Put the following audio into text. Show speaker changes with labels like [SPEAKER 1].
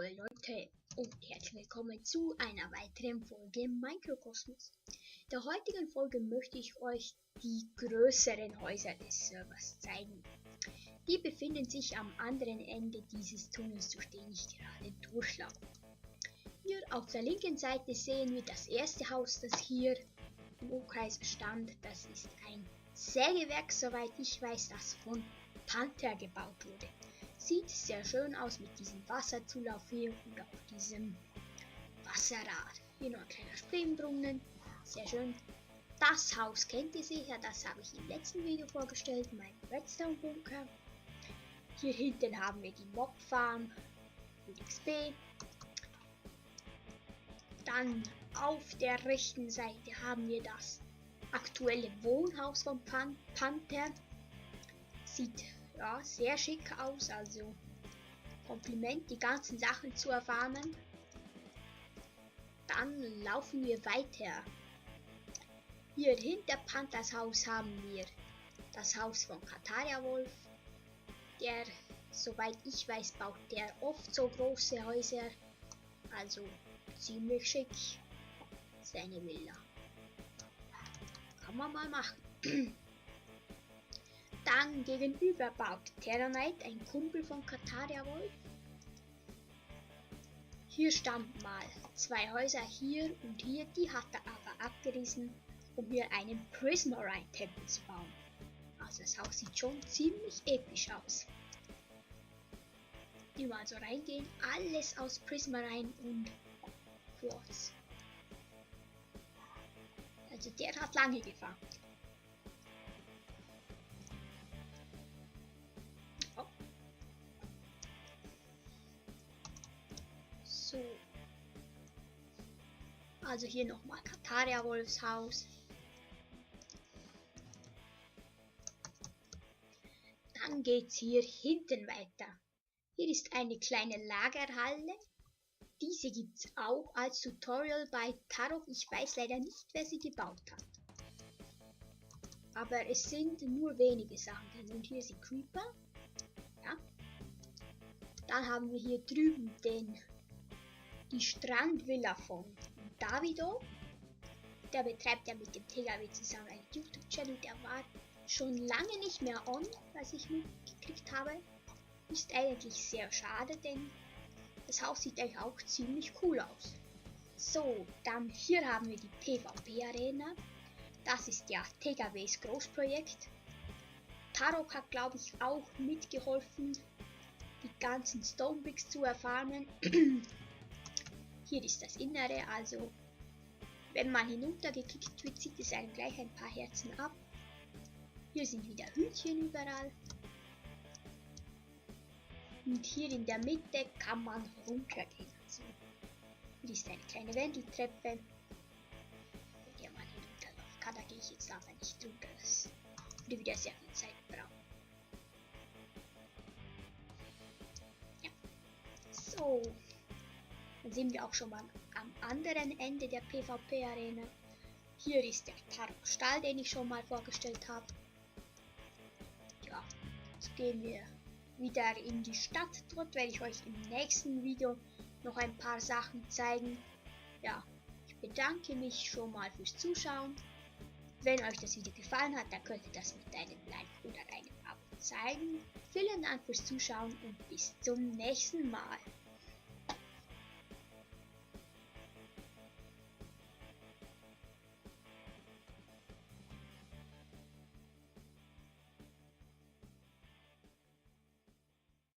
[SPEAKER 1] Hallo Leute und herzlich willkommen zu einer weiteren Folge Mikrokosmos. In der heutigen Folge möchte ich euch die größeren Häuser des Servers zeigen. Die befinden sich am anderen Ende dieses Tunnels, durch den ich gerade durchlaufe. Hier auf der linken Seite sehen wir das erste Haus, das hier im Umkreis stand. Das ist ein Sägewerk, soweit ich weiß, das von Panther gebaut wurde. Sieht sehr schön aus mit diesem Wasserzulauf hier und auch diesem Wasserrad. Hier noch ein kleiner Springbrunnen, sehr schön. Das Haus kennt ihr sicher, das habe ich im letzten Video vorgestellt, mein Redstone Bunker. Hier hinten haben wir die Mob Farm mit XP. Dann auf der rechten Seite haben wir das aktuelle Wohnhaus von Panther. Sieht ja sehr schick aus, also Kompliment, die ganzen Sachen zu erfahren. Dann laufen wir weiter. Hier hinter Panthers Haus haben wir das Haus von Kataria Wolf. Der, soweit ich weiß, baut der oft so große Häuser, also ziemlich schick. Seine Villa. Kann man mal machen. Dann gegenüber baut Terranite, ein Kumpel von Kataria Wolf. Hier standen mal zwei Häuser hier und hier, die hat er aber abgerissen, um hier einen Prismarine Tempel zu bauen. Also das Haus sieht schon ziemlich episch aus. Die mal so reingehen, alles aus Prismarine und Quartz. Also der hat lange gefarmt. So. Also hier nochmal Kataria Wolfs Haus. Dann geht's hier hinten weiter. Hier ist eine kleine Lagerhalle. Diese gibt's auch als Tutorial bei Tarok. Ich weiß leider nicht, wer sie gebaut hat. Aber es sind nur wenige Sachen drin. Und hier sind Creeper. Ja. Dann haben wir hier drüben die Strandvilla von Davido. Der betreibt ja mit dem TKW zusammen einen YouTube-Channel. Der war schon lange nicht mehr on, was ich mitgekriegt habe. Ist eigentlich sehr schade, denn das Haus sieht eigentlich auch ziemlich cool aus. So, dann hier haben wir die PvP-Arena. Das ist ja TKWs Großprojekt. Tarok hat, glaube ich, auch mitgeholfen, die ganzen Stonebricks zu erfahren. Hier ist das Innere, also wenn man hinuntergeklickt wird, zieht es einem gleich ein paar Herzen ab. Hier sind wieder Hütchen überall. Und hier in der Mitte kann man runtergehen. Also, hier ist eine kleine Wendeltreppe, mit der man hinunterlaufen kann. Da gehe ich jetzt aber nicht runter, das würde wieder sehr viel Zeit brauchen. Ja. So. Dann sind wir auch schon mal am anderen Ende der PvP-Arena. Hier ist der Tarok-Stall, den ich schon mal vorgestellt habe. Ja, jetzt gehen wir wieder in die Stadt. Dort werde ich euch im nächsten Video noch ein paar Sachen zeigen. Ja, ich bedanke mich schon mal fürs Zuschauen. Wenn euch das Video gefallen hat, dann könnt ihr das mit einem Like oder einem Abo zeigen. Vielen Dank fürs Zuschauen und bis zum nächsten Mal.